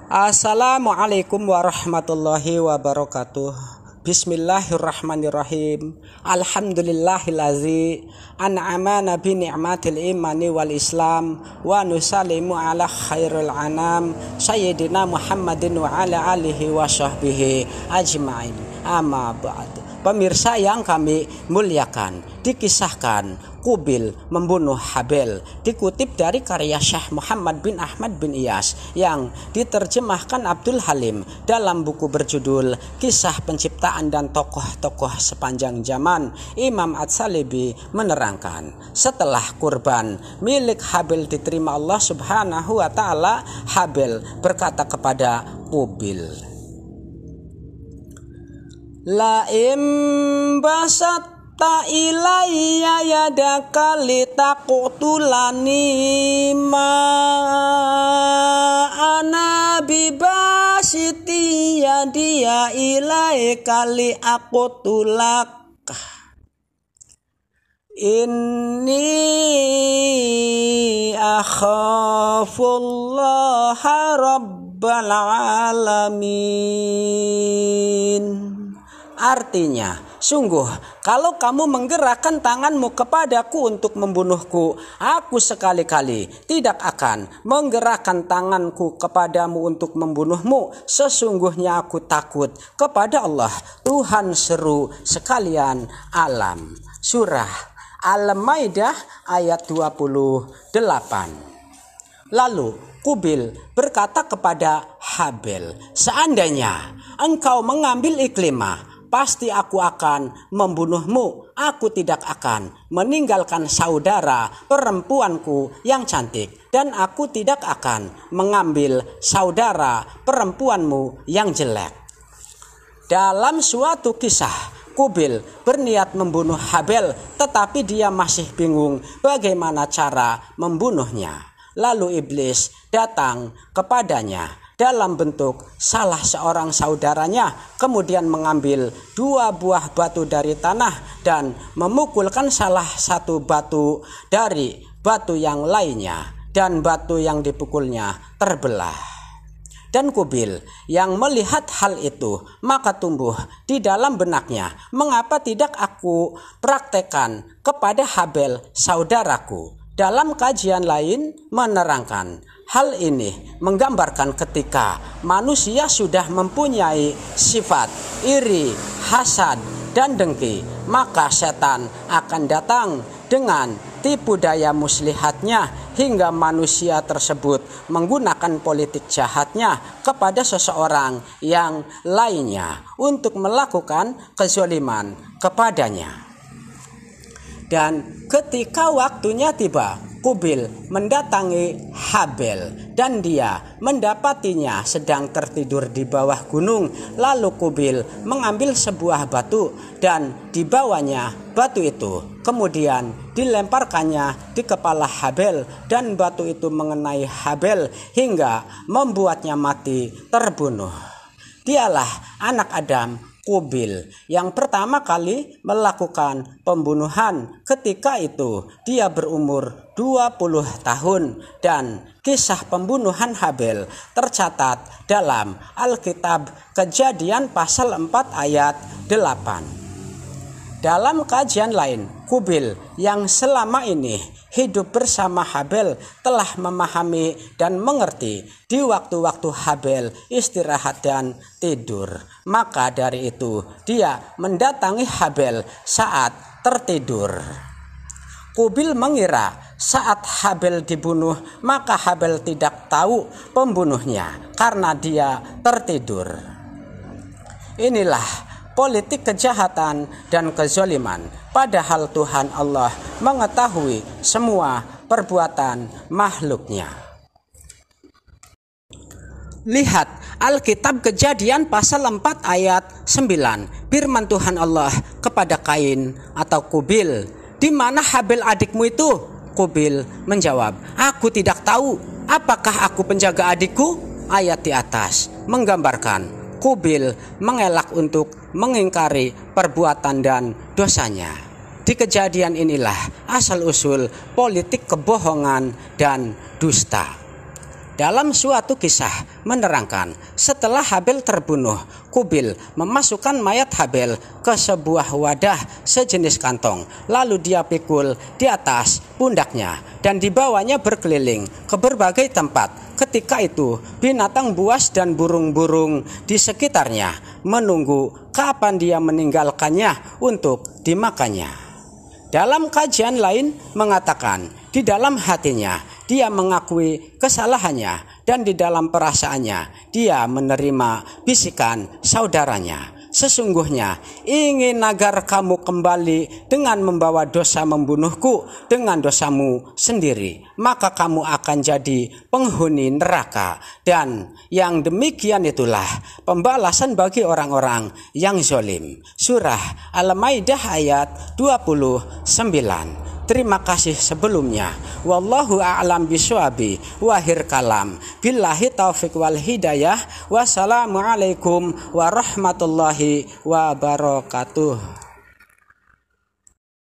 Assalamualaikum warahmatullahi wabarakatuh. Bismillahirrahmanirrahim. Alhamdulillahillazi an'amana bi ni'matil imani wal islam wa nusallimu ala khairil anam sayyidina Muhammadin wa ala alihi wa sahbihi ajma'in. Amma ba'du. Pemirsa yang kami muliakan, dikisahkan Qabil membunuh Habil, dikutip dari karya Syekh Muhammad bin Ahmad bin Iyas yang diterjemahkan Abdul Halim dalam buku berjudul Kisah Penciptaan dan Tokoh-Tokoh Sepanjang Zaman. Imam At-Salibi menerangkan, setelah kurban milik Habil diterima Allah Subhanahu wa Ta'ala, Habil berkata kepada Qabil, la imbasat ta ilayya yadaka litaqtulani ma ana bibasiti yadiya ilaika li aqtulak inni akhafullaha rabbal alamin. Artinya, sungguh kalau kamu menggerakkan tanganmu kepadaku untuk membunuhku, aku sekali-kali tidak akan menggerakkan tanganku kepadamu untuk membunuhmu. Sesungguhnya aku takut kepada Allah, Tuhan seru sekalian alam. Surah Al-Maidah ayat 28. Lalu Qabil berkata kepada Habil, seandainya engkau mengambil Iklimah, pasti aku akan membunuhmu. Aku tidak akan meninggalkan saudara perempuanku yang cantik, dan aku tidak akan mengambil saudara perempuanmu yang jelek. Dalam suatu kisah, Qabil berniat membunuh Habil, tetapi dia masih bingung bagaimana cara membunuhnya. Lalu iblis datang kepadanya dalam bentuk salah seorang saudaranya, kemudian mengambil 2 buah batu dari tanah dan memukulkan salah satu batu dari batu yang lainnya, dan batu yang dipukulnya terbelah. Dan Qabil yang melihat hal itu, maka tumbuh di dalam benaknya, mengapa tidak aku praktekkan kepada Habil saudaraku? Dalam kajian lain menerangkan, hal ini menggambarkan ketika manusia sudah mempunyai sifat iri, hasad, dan dengki, maka setan akan datang dengan tipu daya muslihatnya hingga manusia tersebut menggunakan politik jahatnya kepada seseorang yang lainnya untuk melakukan kezaliman kepadanya. Dan ketika waktunya tiba, Qabil mendatangi Habil dan dia mendapatinya sedang tertidur di bawah gunung. Lalu Qabil mengambil sebuah batu dan dibawanya batu itu, kemudian dilemparkannya di kepala Habil, dan batu itu mengenai Habil hingga membuatnya mati terbunuh. Dialah anak Adam, Qabil, yang pertama kali melakukan pembunuhan. Ketika itu dia berumur 20 tahun, dan kisah pembunuhan Habil tercatat dalam Alkitab Kejadian pasal 4 ayat 8. Dalam kajian lain, Qabil yang selama ini hidup bersama Habil telah memahami dan mengerti di waktu-waktu Habil istirahat dan tidur. Maka dari itu dia mendatangi Habil saat tertidur. Qabil mengira saat Habil dibunuh, maka Habil tidak tahu pembunuhnya karena dia tertidur. Inilah politik kejahatan dan kezaliman, padahal Tuhan Allah mengetahui semua perbuatan makhluknya. Lihat Alkitab Kejadian pasal 4 ayat 9. Firman Tuhan Allah kepada Kain atau Qabil, di mana Habil adikmu itu? Qabil menjawab, aku tidak tahu. Apakah aku penjaga adikku? Ayat di atas menggambarkan Qabil mengelak untuk mengingkari perbuatan dan dosanya. Di kejadian inilah asal-usul politik kebohongan dan dusta. Dalam suatu kisah menerangkan, setelah Habil terbunuh, Kubil memasukkan mayat Habil ke sebuah wadah sejenis kantong. Lalu dia pikul di atas pundaknya dan dibawanya berkeliling ke berbagai tempat. Ketika itu binatang buas dan burung-burung di sekitarnya menunggu kapan dia meninggalkannya untuk dimakannya. Dalam kajian lain mengatakan, di dalam hatinya dia mengakui kesalahannya dan di dalam perasaannya dia menerima bisikan saudaranya. Sesungguhnya ingin agar kamu kembali dengan membawa dosa membunuhku dengan dosamu sendiri, maka kamu akan jadi penghuni neraka. Dan yang demikian itulah pembalasan bagi orang-orang yang zalim. Surah Al-Maidah ayat 29. Terima kasih sebelumnya. Wallahu a'lam bishawab. Wahir kalam. Billahi taufiq wal hidayah. Wassalamualaikum warahmatullahi wabarakatuh.